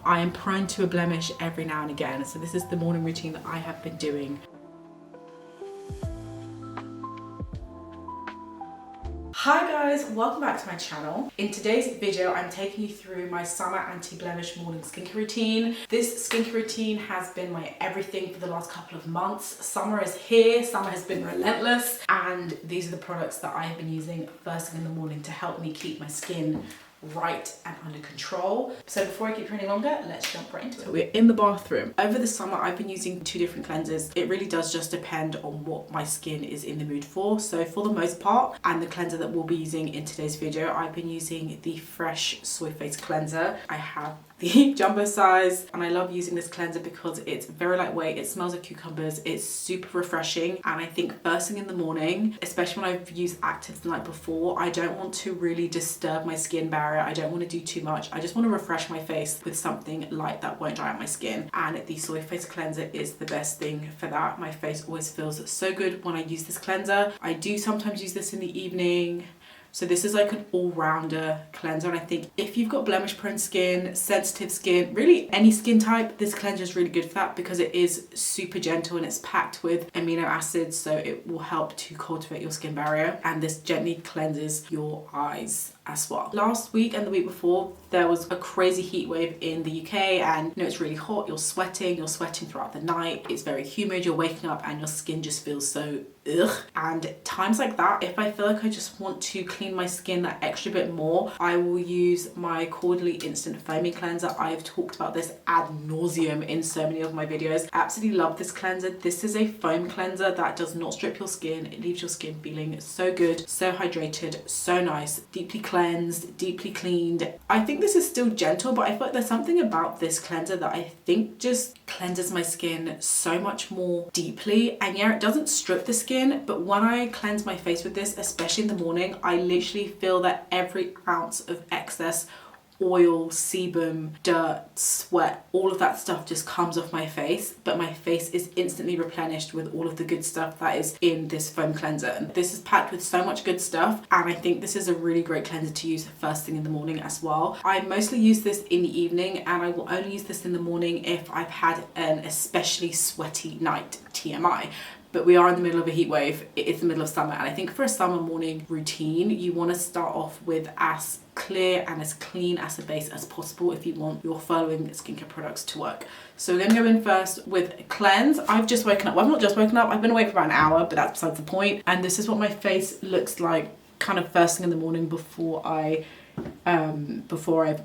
I am prone to a blemish every now and again. So this is the morning routine that I have been doing. Hi guys, welcome back to my channel. In today's video, I'm taking you through my summer anti-blemish morning skincare routine. This skincare routine has been my everything for the last couple of months. Summer is here, summer has been relentless, and these are the products that I have been using first thing in the morning to help me keep my skin right and under control. So before I keep you any longer, let's jump right into it. So we're in the bathroom. Over the summer, I've been using 2 different cleansers. It really does just depend on what my skin is in the mood for. So for the most part, and the cleanser that we'll be using in today's video, I've been using the Fresh Soy Face Cleanser. I have the jumbo size, and I love using this cleanser because it's very lightweight, it smells like cucumbers, it's super refreshing, and I think first thing in the morning, especially when I've used actives the night before, I don't want to really disturb my skin barrier. I don't want to do too much. I just want to refresh my face with something light that won't dry out my skin, and the Soy Face Cleanser is the best thing for that. My face always feels so good when I use this cleanser. I do sometimes use this in the evening. So this is like an all-rounder cleanser, and I think if you've got blemish-prone skin, sensitive skin, really any skin type, this cleanser is really good for that because it is super gentle and it's packed with amino acids, so it will help to cultivate your skin barrier, and this gently cleanses your eyes as well. Last week and the week before, there was a crazy heat wave in the UK, and you know, it's really hot, you're sweating throughout the night, it's very humid, you're waking up and your skin just feels so ugh. And times like that, if I feel like I just want to clean my skin that extra bit more, I will use my Caudalie Instant Foaming Cleanser. I've talked about this ad nauseum in so many of my videos. I absolutely love this cleanser. This is a foam cleanser that does not strip your skin. It leaves your skin feeling so good, so hydrated, so nice, deeply cleansed, deeply cleaned. I think this is still gentle, but I feel like there's something about this cleanser that I think just cleanses my skin so much more deeply. And yeah, it doesn't strip the skin, but when I cleanse my face with this, especially in the morning, I literally feel that every ounce of excess oil, sebum, dirt, sweat, all of that stuff just comes off my face, but my face is instantly replenished with all of the good stuff that is in this foam cleanser. And this is packed with so much good stuff, and I think this is a really great cleanser to use first thing in the morning as well. I mostly use this in the evening, and I will only use this in the morning if I've had an especially sweaty night, TMI. But we are in the middle of a heat wave. It is the middle of summer, and I think for a summer morning routine, you want to start off with as clear and as clean as a base as possible if you want your following skincare products to work. So we're gonna go in first with cleanse. I've just woken up. Well, I've not just woken up. I've been awake for about an hour, but that's besides the point. And this is what my face looks like kind of first thing in the morning before I've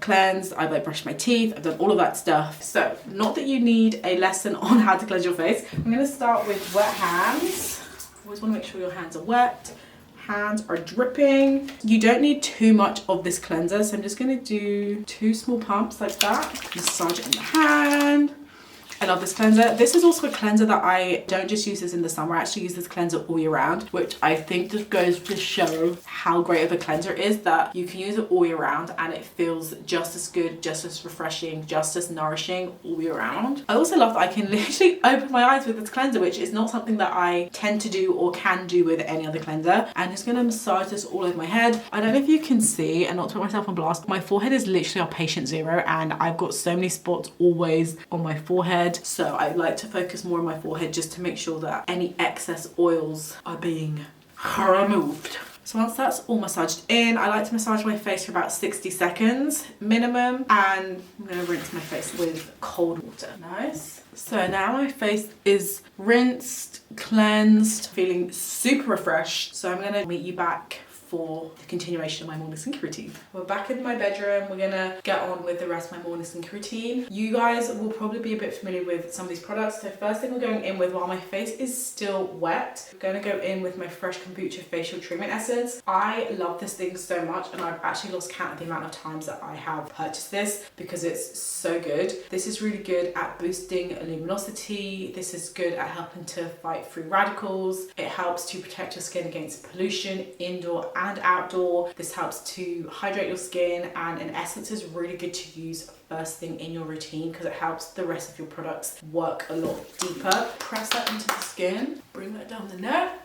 cleansed, I've like brushed my teeth, I've done all of that stuff. So not that you need a lesson on how to cleanse your face. I'm going to start with wet hands. Always want to make sure your hands are wet. Hands are dripping. You don't need too much of this cleanser, so I'm just going to do 2 small pumps like that. Massage it in the hand. I love this cleanser. This is also a cleanser that I don't just use this in the summer. I actually use this cleanser all year round, which I think just goes to show how great of a cleanser it is, that you can use it all year round and it feels just as good, just as refreshing, just as nourishing all year round. I also love that I can literally open my eyes with this cleanser, which is not something that I tend to do or can do with any other cleanser. I'm just gonna massage this all over my head. I don't know if you can see, and not to put myself on blast, my forehead is literally our patient zero, and I've got so many spots always on my forehead. So I like to focus more on my forehead just to make sure that any excess oils are being removed. So once that's all massaged in, I like to massage my face for about 60 seconds minimum, and I'm going to rinse my face with cold water. Nice. So now my face is rinsed, cleansed, feeling super refreshed. So I'm going to meet you back for the continuation of my morning skincare routine. We're back in my bedroom. We're gonna get on with the rest of my morning skincare routine. You guys will probably be a bit familiar with some of these products. So first thing we're going in with, while my face is still wet, I'm gonna go in with my Fresh Kombucha Facial Treatment Essence. I love this thing so much, and I've actually lost count of the amount of times that I have purchased this because it's so good. This is really good at boosting luminosity. This is good at helping to fight free radicals. It helps to protect your skin against pollution, indoor and outdoor. This helps to hydrate your skin, and in essence is really good to use first thing in your routine because it helps the rest of your products work a lot deeper. Press that into the skin, bring that down the neck,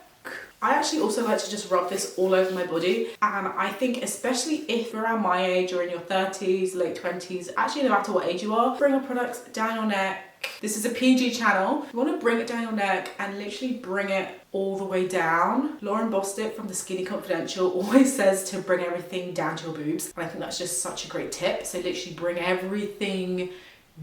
I actually also like to just rub this all over my body, and I think especially if you're around my age or in your 30s, late 20s, actually no matter what age you are, bring your products down your neck. This is a PG channel. You want to bring it down your neck and literally bring it all the way down. Lauren Bostic from the Skinny Confidential always says to bring everything down to your boobs, and I think that's just such a great tip. So literally bring everything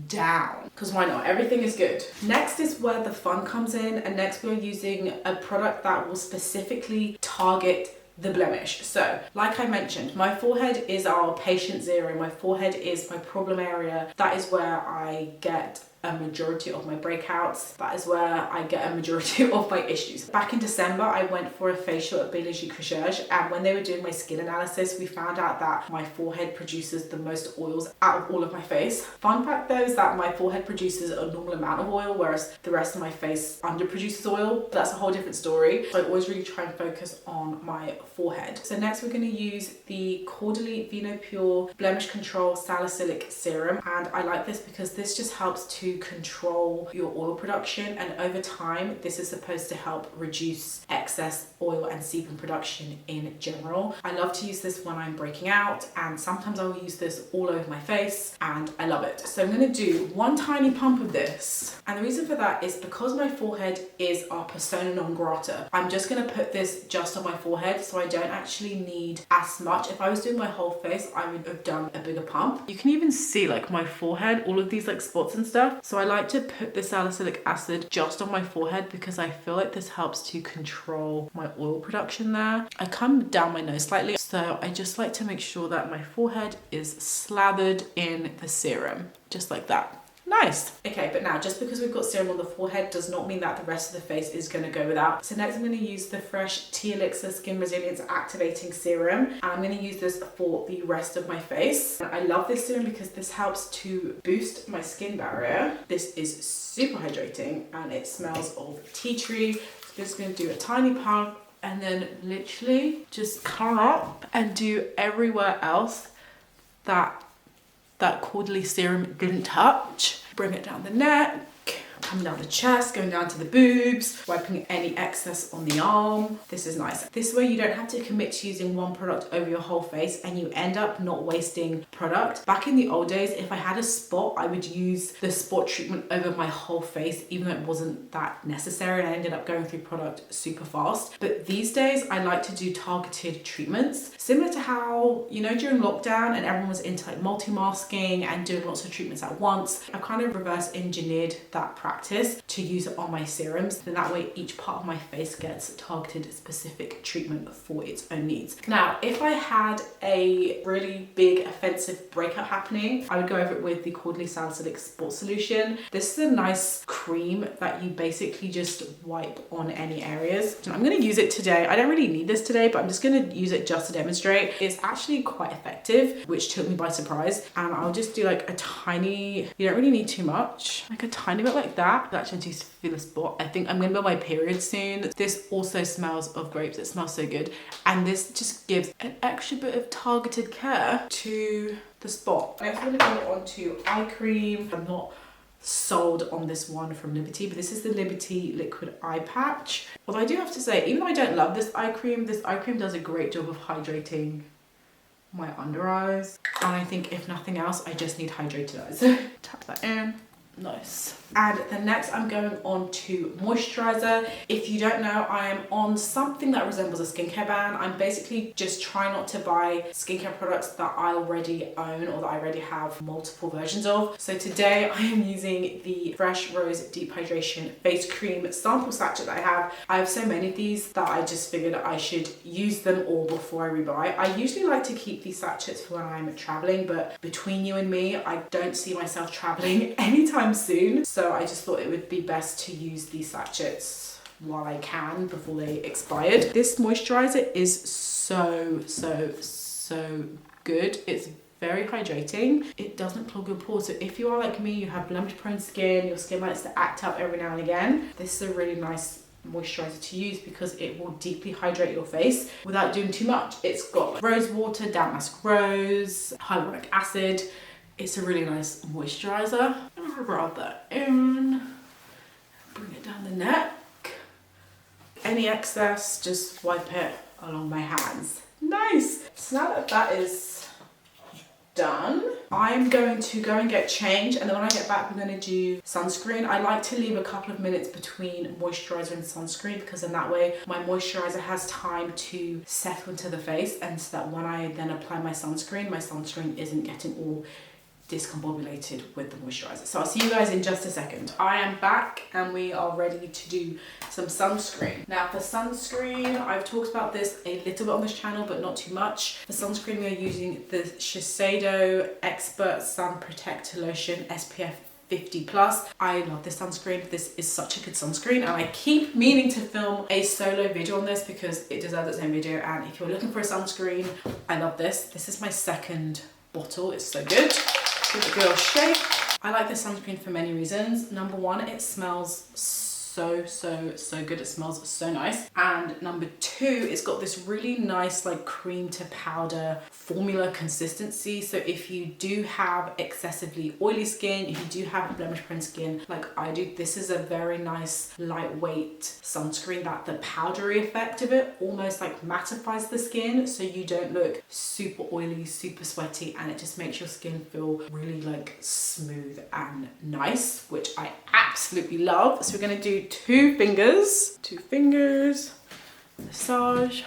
down, because why not? Everything is good. Next is where the fun comes in, and next we're using a product that will specifically target the blemish. So like I mentioned, my forehead is our patient zero. My forehead is my problem area. That is where I get a majority of my breakouts. That is where I get a majority of my issues. Back in December, I went for a facial at byalicexo, and when they were doing my skin analysis, we found out that my forehead produces the most oils out of all of my face. Fun fact though is that my forehead produces a normal amount of oil, whereas the rest of my face underproduces oil. But that's a whole different story. So I always really try and focus on my forehead. So next we're going to use the Caudalie Vino Pure Blemish Control Salicylic Serum, and I like this because this just helps to control your oil production, and over time this is supposed to help reduce excess oil and sebum production in general. I love to use this when I'm breaking out, and sometimes I'll use this all over my face, and I love it. So I'm going to do one tiny pump of this, and the reason for that is because my forehead is our persona non grata. I'm just going to put this just on my forehead, so I don't actually need as much. If I was doing my whole face, I would have done a bigger pump. You can even see like my forehead, all of these like spots and stuff. So I like to put the salicylic acid just on my forehead because I feel like this helps to control my oil production there. I come down my nose slightly, so I just like to make sure that my forehead is slathered in the serum, just like that. Nice. Okay, but now just because we've got serum on the forehead does not mean that the rest of the face is going to go without. So next I'm going to use the fresh Tea Elixir Skin Resilience Activating Serum, and I'm going to use this for the rest of my face. I love this serum because this helps to boost my skin barrier. This is super hydrating and it smells of tea tree. So I'm just going to do a tiny pump and then literally just come up and do everywhere else that Caudalie serum didn't touch. Bring it down the neck, coming down the chest, going down to the boobs, wiping any excess on the arm. This is nice. This way you don't have to commit to using one product over your whole face and you end up not wasting product. Back in the old days, if I had a spot, I would use the spot treatment over my whole face, even though it wasn't that necessary. I ended up going through product super fast. But these days I like to do targeted treatments, similar to how, you know, during lockdown and everyone was into like multi-masking and doing lots of treatments at once. I kind of reverse engineered that practice to use it on my serums. Then that way each part of my face gets targeted specific treatment for its own needs. Now, if I had a really big offensive breakout happening, I would go over it with the Caudalie Salicylic Spot Solution. This is a nice cream that you basically just wipe on any areas. And I'm going to use it today. I don't really need this today, but I'm just going to use it just to demonstrate. It's actually quite effective, which took me by surprise. And I'll just do like a tiny, you don't really need too much, like a tiny bit like that. Actually, I do feel a spot. I think I'm going to be on my period soon. This also smells of grapes. It smells so good. And this just gives an extra bit of targeted care to the spot. Next, I'm going to go on to eye cream. I'm not sold on this one from Liberty, but this is the Liberty Liquid Eye Patch. Although I do have to say, even though I don't love this eye cream does a great job of hydrating my under eyes. And I think if nothing else, I just need hydrated eyes. Tap that in. Nice. And then next I'm going on to moisturizer. If you don't know, I am on something that resembles a skincare ban. I'm basically just trying not to buy skincare products that I already own or that I already have multiple versions of. So today I am using the Fresh Rose Deep Hydration Face Cream sample sachet that I have. I have so many of these that I just figured I should use them all before I rebuy. I usually like to keep these sachets for when I'm traveling, but between you and me, I don't see myself traveling anytime soon. So I just thought it would be best to use these sachets while I can before they expired. This moisturizer is so good. It's very hydrating. It doesn't clog your pores. So if you are like me, you have blemish-prone skin, your skin likes to act up every now and again, this is a really nice moisturizer to use because it will deeply hydrate your face without doing too much. It's got rose water, damask rose, hyaluronic acid. It's a really nice moisturizer. I'm gonna rub that in, bring it down the neck. any excess, just wipe it along my hands. Nice. So now that that is done, I'm going to go and get changed, and then when I get back, we're going to do sunscreen. I like to leave a couple of minutes between moisturizer and sunscreen, because in that way my moisturizer has time to settle into the face, and so that when I then apply my sunscreen isn't getting all discombobulated with the moisturizer. So I'll see you guys in just a second. I am back and we are ready to do some sunscreen. Now for sunscreen, I've talked about this a little bit on this channel, but not too much. For sunscreen, we are using the Shiseido Expert Sun Protector Lotion SPF 50+. I love this sunscreen. This is such a good sunscreen, and I keep meaning to film a solo video on this because it deserves its own video. And if you're looking for a sunscreen, I love this. This is my second bottle. It's so good. Give it a good old shake. I like this sunscreen for many reasons. Number one, it smells so good. It smells so nice. And number two, it's got this really nice like cream to powder formula consistency. So if you do have excessively oily skin, if you do have blemish prone skin like I do, this is a very nice lightweight sunscreen that the powdery effect of it almost like mattifies the skin, so you don't look super oily, super sweaty, and it just makes your skin feel really like smooth and nice, which I absolutely love. So we're gonna do two fingers, massage,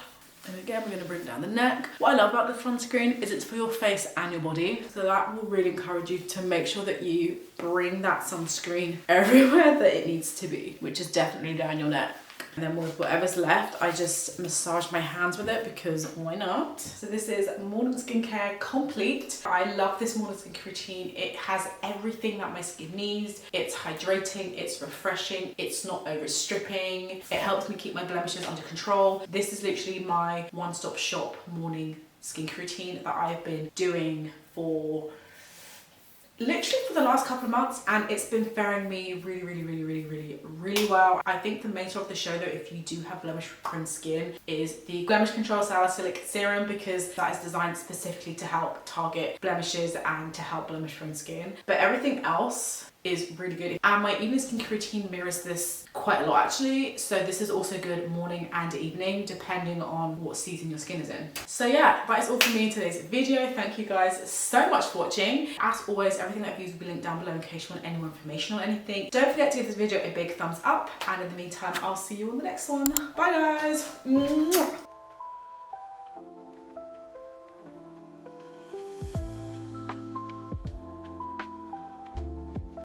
and again we're going to bring down the neck. What I love about the sunscreen is it's for your face and your body, so that will really encourage you to make sure that you bring that sunscreen everywhere that it needs to be, which is definitely down your neck. And then with whatever's left, I just massage my hands with it because why not? So this is Morning Skincare Complete. I love this morning skincare routine. It has everything that my skin needs. It's hydrating, it's refreshing, it's not overstripping. It helps me keep my blemishes under control. This is literally my one-stop shop morning skincare routine that I've been doing for literally for the last couple of months, and it's been faring me really well. I think the main star of the show though, if you do have blemish prone skin, is the Blemish Control Salicylic Serum, because that is designed specifically to help target blemishes and to help blemish prone skin. But everything else is really good, and my evening skincare routine mirrors this quite a lot actually. So this is also good morning and evening depending on what season your skin is in. So yeah, that is all from me in today's video. Thank you guys so much for watching. As always, everything that I've used will be linked down below in case you want any more information on anything. Don't forget to give this video a big thumbs up, and in the meantime I'll see you on the next one. Bye guys.